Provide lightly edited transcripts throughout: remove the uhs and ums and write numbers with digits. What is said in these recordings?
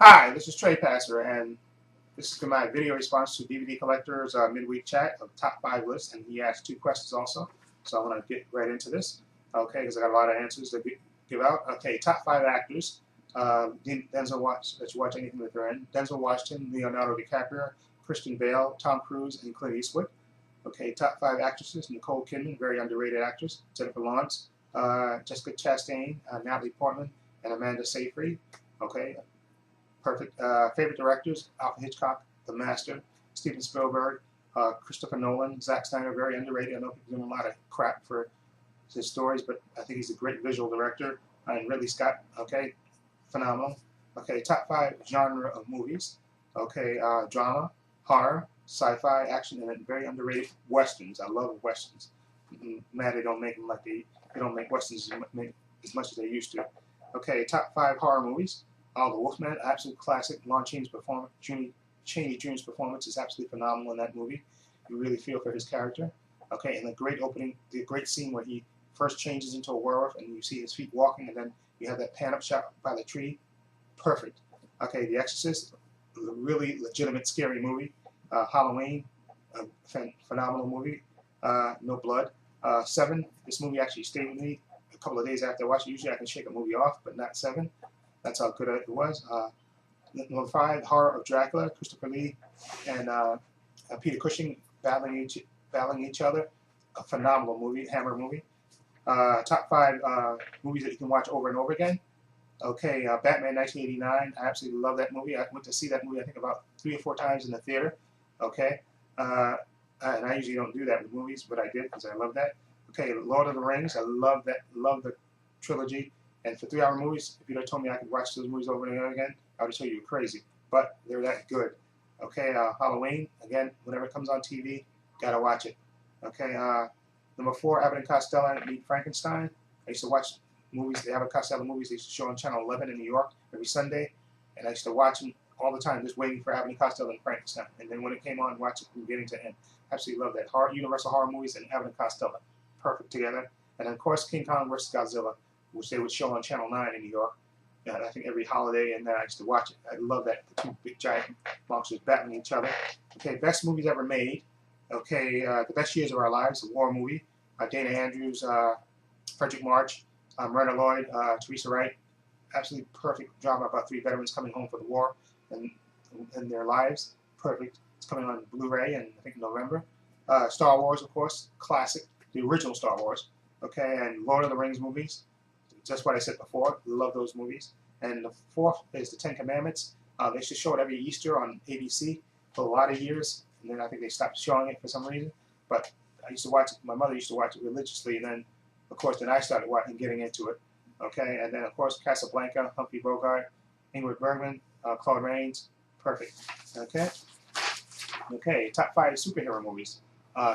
Hi, this is Trey Passer, and this is my video response to DVD Collector's midweek chat of top 5 list, and he asked 2 questions also, so I'm going to get right into this, okay, because I got a lot of answers to give out. Okay, top 5 actors, that you watch anything that they're in: Denzel Washington, Leonardo DiCaprio, Christian Bale, Tom Cruise, and Clint Eastwood. Okay, top 5 actresses: Nicole Kidman, very underrated actress; Jennifer Lawrence, Jessica Chastain, Natalie Portman, and Amanda Seyfried. Okay, perfect. Favorite directors: Alfred Hitchcock, The Master; Steven Spielberg, Christopher Nolan, Zack Snyder, very underrated. I know people doing a lot of crap for his stories, but I think he's a great visual director. And Ridley Scott, okay, phenomenal. Okay, top 5 genre of movies. Okay, drama, horror, sci-fi, action, and then very underrated westerns. I love westerns. Mad they don't make them like they don't make westerns as much as they used to. Okay, top 5 horror movies. The Wolfman, absolute classic. Lon Chaney's performance, Chaney Jr.'s performance is absolutely phenomenal in that movie. You really feel for his character. Okay, and the great opening, the great scene where he first changes into a werewolf and you see his feet walking, and then you have that pan up shot by the tree. Perfect. Okay, The Exorcist, a really legitimate scary movie. Halloween, a phenomenal movie. No Blood. Seven, this movie actually stayed with me a couple of days after I watched it. Usually I can shake a movie off, but not Seven. That's how good it was. Number 5, Horror of Dracula, Christopher Lee and Peter Cushing battling each other. A phenomenal movie, Hammer movie. Top 5 movies that you can watch over and over again. Okay, Batman 1989. I absolutely love that movie. I went to see that movie I think about 3 or 4 times in the theater. Okay, and I usually don't do that with movies, but I did because I love that. Okay, Lord of the Rings. I love that. Love the trilogy. And for 3-hour movies, if you'd have told me I could watch those movies over and over again, I would have told you you were crazy. But they're that good. Okay, Halloween. Again, whenever it comes on TV, gotta watch it. Okay, number 4, Abbott and Costello Meet Frankenstein. I used to watch movies, the Abbott and Costello movies. They used to show on Channel 11 in New York every Sunday, and I used to watch them all the time, just waiting for Abbott and Costello and Frankenstein. And then when it came on, watch it from beginning to end. Absolutely love that. Universal horror movies and Abbott and Costello, perfect together. And then of course King Kong vs. Godzilla, which they would show on Channel 9 in New York. And I think every holiday, and then I used to watch it. I love that. The 2 big giant monsters battling each other. Okay, best movies ever made. Okay, The Best Years of Our Lives, a war movie. Dana Andrews, Frederick March, Myrna Lloyd, Teresa Wright. Absolutely perfect drama about 3 veterans coming home for the war and their lives. Perfect. It's coming on Blu-ray in, I think, November. Star Wars, of course, classic. The original Star Wars. Okay, and Lord of the Rings movies. Just what I said before. Love those movies. And the 4th is the 10 Commandments. They used to show it every Easter on ABC for a lot of years, and then I think they stopped showing it for some reason. But I used to watch it. My mother used to watch it religiously, and then, of course, then I started watching, getting into it. Okay, and then of course Casablanca, Humphrey Bogart, Ingrid Bergman, Claude Rains. Perfect. Okay. Okay. Top 5 superhero movies.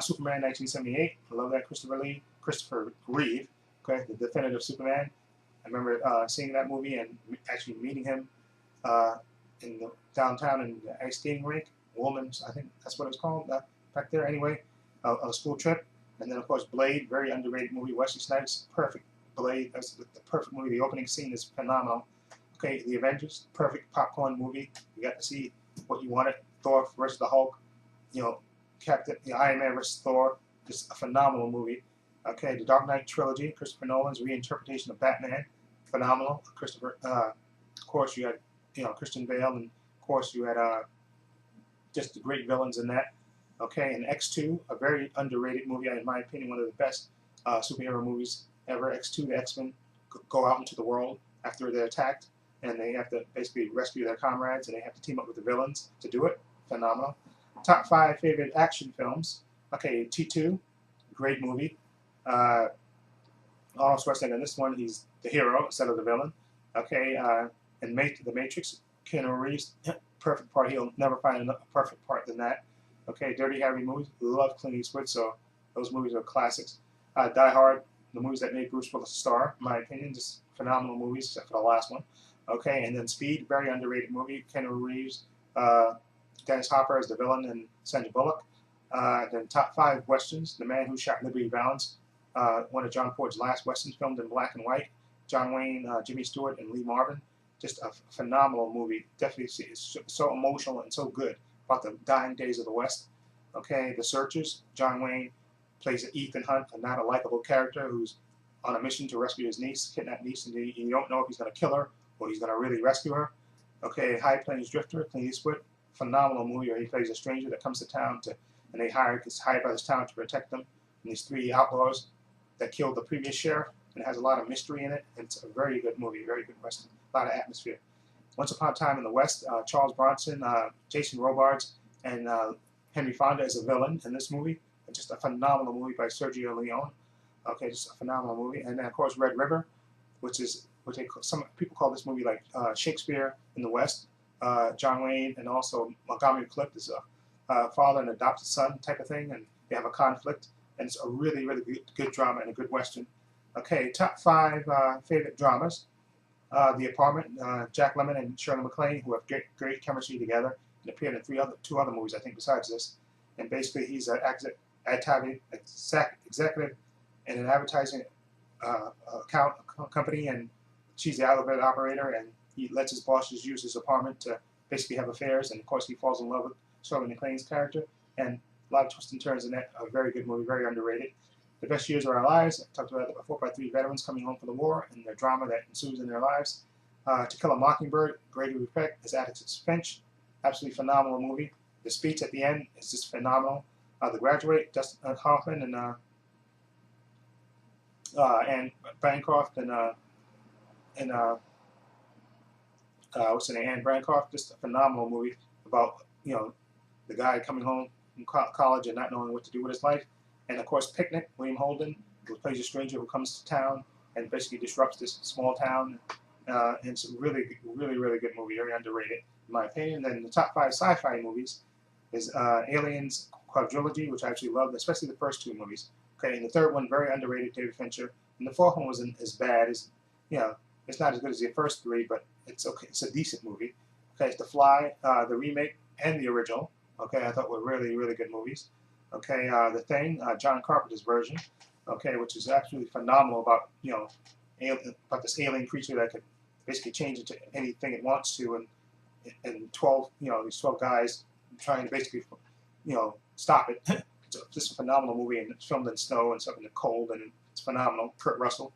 Superman 1978. I love that. Christopher Reeve. Okay, the definitive Superman. I remember seeing that movie and actually meeting him in the downtown in the ice skating rink. Woolman's, I think that's what it was called back there. Anyway, on a school trip. And then of course Blade, very underrated movie. Wesley Snipes, perfect. Blade, that's the perfect movie. The opening scene is phenomenal. Okay, The Avengers, perfect popcorn movie. You got to see what you wanted. Thor versus the Hulk. You know, Iron Man versus Thor. Just a phenomenal movie. Okay, the Dark Knight trilogy, Christopher Nolan's reinterpretation of Batman, phenomenal. Of course, you had Christian Bale, and of course you had just the great villains in that. Okay, and X2, a very underrated movie, in my opinion, one of the best superhero movies ever. X2, the X-Men go out into the world after they're attacked, and they have to basically rescue their comrades, and they have to team up with the villains to do it. Phenomenal. Top 5 favorite action films. Okay, T2, great movie. Arnold Schwarzenegger in this one, he's the hero instead of the villain. Okay, and The Matrix, Keanu Reeves, perfect part. He'll never find a perfect part than that. Okay, Dirty Harry movies, love Clint Eastwood, so those movies are classics. Die Hard, the movies that made Bruce Willis a star, in my opinion, just phenomenal movies, except for the last one. Okay, and then Speed, very underrated movie. Keanu Reeves, Dennis Hopper as the villain, and Sandra Bullock. Then top 5 westerns: The Man Who Shot Liberty Valance, one of John Ford's last westerns, filmed in black and white. John Wayne, Jimmy Stewart, and Lee Marvin. Just a phenomenal movie. Definitely, it's so emotional and so good about the dying days of the West. Okay, The Searchers. John Wayne plays Ethan Hunt, a not a likable character who's on a mission to rescue his niece, kidnapped niece, and you don't know if he's going to kill her or he's going to really rescue her. Okay, High Plains Drifter, Clint Eastwood. Phenomenal movie where he plays a stranger that comes to town and gets hired by this town to protect them from these three outlaws that killed the previous sheriff. And it has a lot of mystery in it. And it's a very good movie, very good western, a lot of atmosphere. Once Upon a Time in the West, Charles Bronson, Jason Robards, and Henry Fonda is a villain in this movie. It's just a phenomenal movie by Sergio Leone. Okay, just a phenomenal movie. And then of course Red River, which some people call this movie like Shakespeare in the West. John Wayne and also Montgomery Clift is a father and adopted son type of thing, and they have a conflict. And it's a really, really good drama and a good western. Okay, top 5 favorite dramas. The Apartment, Jack Lemmon and Shirley MacLaine, who have great chemistry together, and appeared in two other movies, I think, besides this. And basically, he's an executive in an advertising company, and she's the elevator operator, and he lets his bosses use his apartment to basically have affairs. And of course, he falls in love with Shirley MacLaine's character, and a lot of twists and turns in that. A very good movie, very underrated. The Best Years of Our Lives, I talked about it before, by 3 veterans coming home from the war and the drama that ensues in their lives. To Kill a Mockingbird, Great Respect, is Atticus Finch. Absolutely phenomenal movie. The speech at the end is just phenomenal. The Graduate, Dustin Hoffman and Anne Bancroft and what's her name? Anne Bancroft. Just a phenomenal movie about the guy coming home from college and not knowing what to do with his life. And of course, Picnic, William Holden, who plays a stranger who comes to town and basically disrupts this small town. And it's a really good movie, very underrated in my opinion. Then the top 5 sci-fi movies is Aliens Quadrilogy, which I actually love, especially the first 2 movies. Okay, and the third one, very underrated, David Fincher. And the fourth one wasn't as bad as, it's not as good as the first 3, but it's okay. It's a decent movie. Okay, it's The Fly, the remake and the original. Okay, I thought were really good movies. Okay, The Thing, John Carpenter's version. Okay, which is absolutely phenomenal about about this alien creature that could basically change into anything it wants to, and 12 these 12 guys trying to basically stop it. It's just a phenomenal movie, and it's filmed in snow and stuff in the cold, and it's phenomenal. Kurt Russell.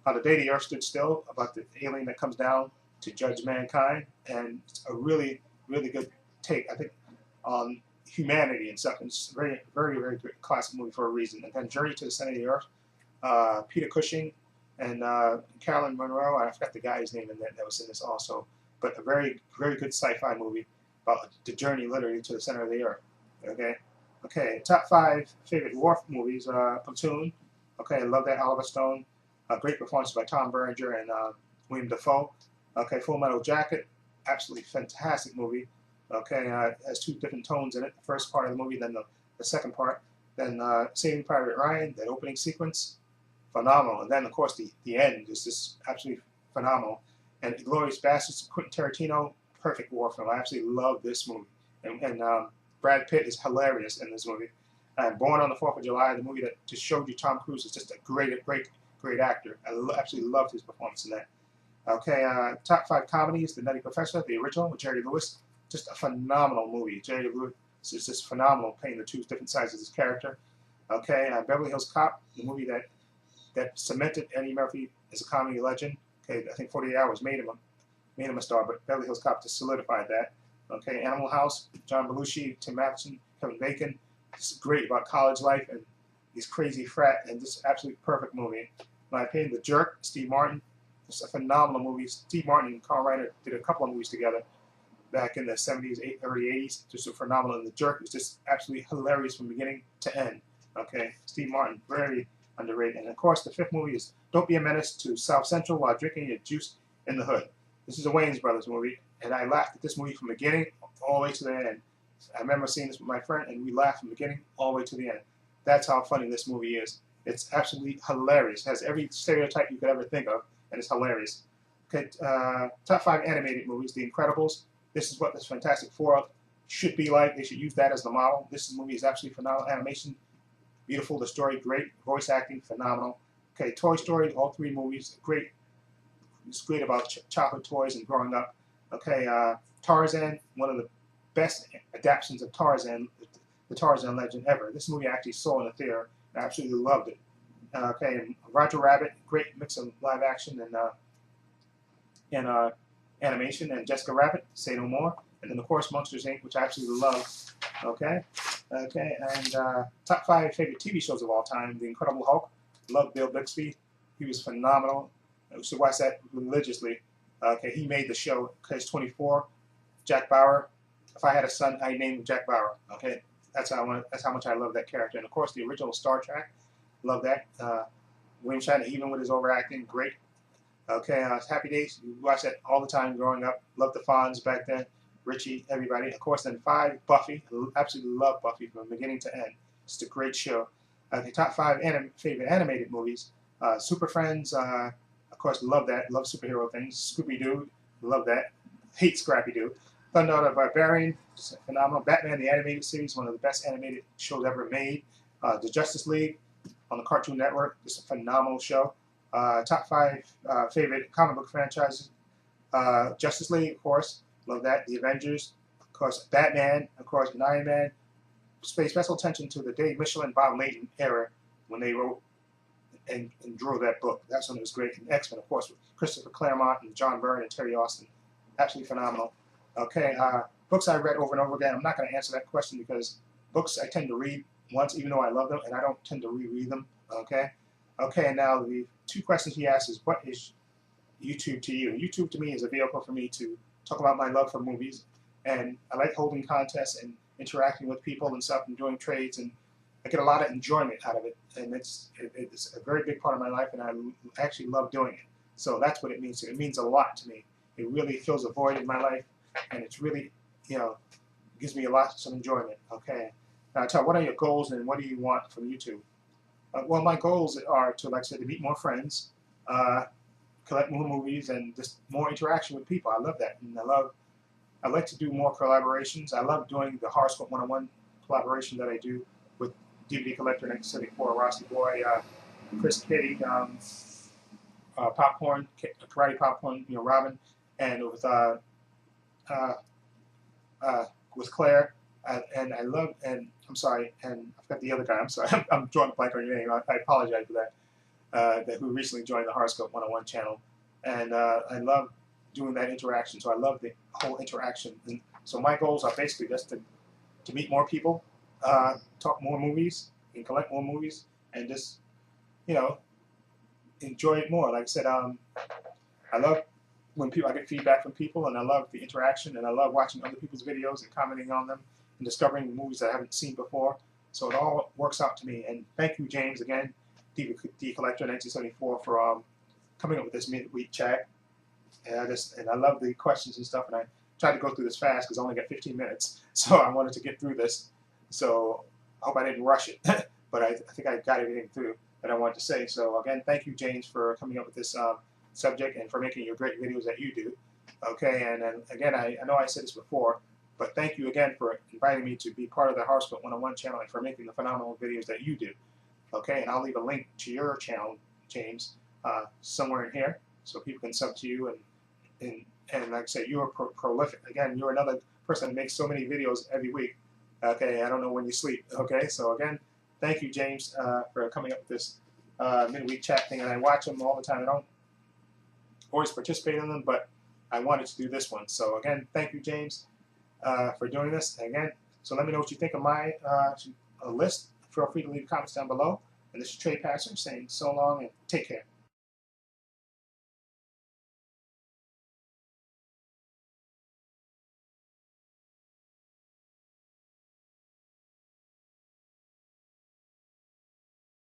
The Day the Earth Stood Still, about the alien that comes down to judge mankind, and it's a really good take, I think, on humanity and stuff. And it's a very great classic movie for a reason. And then Journey to the Center of the Earth, Peter Cushing and Carolyn Monroe. I forgot the guy's name that was in this also, but a very good sci-fi movie about the journey literally to the center of the earth. Okay, top 5 favorite war movies. Platoon. Okay, I love that. Oliver Stone. Great performance by Tom Berenger and William Dafoe. Okay, Full Metal Jacket. Absolutely fantastic movie. Okay, it has 2 different tones in it. The first part of the movie, then the second part. Then Saving Private Ryan, that opening sequence, phenomenal. And then, of course, the end is just absolutely phenomenal. And Inglourious Basterds, Quentin Tarantino, perfect war film. I absolutely love this movie. And Brad Pitt is hilarious in this movie. And Born on the 4th of July, the movie that just showed you Tom Cruise is just a great actor. I absolutely loved his performance in that. Okay, top 5 comedies, The Nutty Professor, the original with Jerry Lewis. Just a phenomenal movie. Jerry Lewis is just phenomenal playing the 2 different sides of his character. Okay, Beverly Hills Cop, the movie that cemented Eddie Murphy as a comedy legend. Okay, I think 48 Hours made him a star, but Beverly Hills Cop just solidified that. Okay, Animal House, John Belushi, Tim Matheson, Kevin Bacon. It's great about college life and these crazy frat, and just absolutely perfect movie. In my opinion, The Jerk, Steve Martin. It's a phenomenal movie. Steve Martin and Carl Reiner did a couple of movies together back in the 70s, early 80s. Just a phenomenal. And The Jerk is just absolutely hilarious from beginning to end. Okay, Steve Martin, very underrated. And of course, the 5th movie is Don't Be a Menace to South Central While Drinking Your Juice in the Hood. This is a Wayans Brothers movie, and I laughed at this movie from the beginning all the way to the end. I remember seeing this with my friend, and we laughed from the beginning all the way to the end. That's how funny this movie is. It's absolutely hilarious. It has every stereotype you could ever think of, and it's hilarious. Okay, top 5 animated movies. The Incredibles. This is what this Fantastic Four should be like. They should use that as the model. This movie is absolutely phenomenal. Animation, beautiful. The story, great. Voice acting, phenomenal. Okay, Toy Story. All 3 movies, great it's great about childhood toys and growing up. Okay, Tarzan, one of the best adaptations of Tarzan, the Tarzan legend ever. This movie I actually saw in the theater. I absolutely loved it. Okay, and Roger Rabbit, great mix of live action and animation, and Jessica Rabbit, Say No More, and then of course Monsters Inc., which I absolutely love. Okay, and top 5 favorite TV shows of all time: The Incredible Hulk. Love Bill Bixby. He was phenomenal. I used to watch that religiously. Okay, he made the show. Case 24. Jack Bauer. If I had a son, I'd name him Jack Bauer. Okay, that's how much I love that character. And of course, the original Star Trek. Love that. William Shatner, even with his overacting, great. Okay, Happy Days. You watch that all the time growing up. Loved the Fonz back then. Richie, everybody. Of course, then 5, Buffy. Absolutely love Buffy from beginning to end. It's a great show. The top 5 favorite animated movies. Super Friends. Of course, love that. Love superhero things. Scooby-Doo. Love that. Hate Scrappy-Doo. Thunder the Barbarian. Phenomenal. Batman the Animated Series. One of the best animated shows ever made. The Justice League on the Cartoon Network. It's a phenomenal show. Top 5 favorite comic book franchises. Justice League, of course. Love that. The Avengers. Of course, Batman. Of course, Iron Man. Pay special attention to the Dave Michelin, Bob Layton era when they wrote and drew that book. That's when it was great. And X-Men, of course, with Christopher Claremont and John Byrne and Terry Austin. Absolutely phenomenal. Okay, books I read over and over again. I'm not going to answer that question because books I tend to read once, even though I love them, and I don't tend to reread them. Okay? Okay, and now the 2 questions he asked is, what is YouTube to you? YouTube to me is a vehicle for me to talk about my love for movies, and I like holding contests and interacting with people and stuff and doing trades, and I get a lot of enjoyment out of it, and it's a very big part of my life, and I actually love doing it. So that's what it means to me. It means a lot to me. It really fills a void in my life, and it's really, gives me a lot of enjoyment. Okay. Now, Tal, what are your goals and what do you want from YouTube? Well, my goals are to, like I said, to meet more friends, collect more movies, and just more interaction with people. I love that, and I like to do more collaborations. I love doing the Horoscope 101 collaboration that I do with DVD Collector 1974, Rossi Boy, Chris Kitty, Popcorn, Karate Popcorn, Robin, and with Claire, and I love, and I'm sorry, and I forgot the other guy. I'm sorry, I'm drawing a blank on your name. I apologize for that. Who recently joined the Horoscope 101 channel, and I love doing that interaction. So I love the whole interaction. And so my goals are basically just to meet more people, talk more movies, and collect more movies, and just enjoy it more. Like I said, I love when I get feedback from people, and I love the interaction, and I love watching other people's videos and commenting on them and discovering movies that I haven't seen before. So it all works out to me. And thank you, James, again, DVD Collector 1974, for coming up with this midweek chat. And I love the questions and stuff, and I tried to go through this fast because I only got 15 minutes, so I wanted to get through this. So I hope I didn't rush it, but I think I got everything through that I wanted to say. So again, thank you, James, for coming up with this subject and for making your great videos that you do. Okay, and then again, I know I said this before, but thank you again for inviting me to be part of the Horoscope 101 channel and for making the phenomenal videos that you do. Okay, and I'll leave a link to your channel, James, somewhere in here, so people can sub to you. And like I said, you're prolific. Again, you're another person that makes so many videos every week. Okay, I don't know when you sleep. Okay, so again, thank you, James, for coming up with this midweek chat thing. And I watch them all the time. I don't always participate in them, but I wanted to do this one. So again, thank you, James, for doing this. Again, so let me know what you think of my list. Feel free to leave comments down below. And this is Trey Passer saying so long and take care.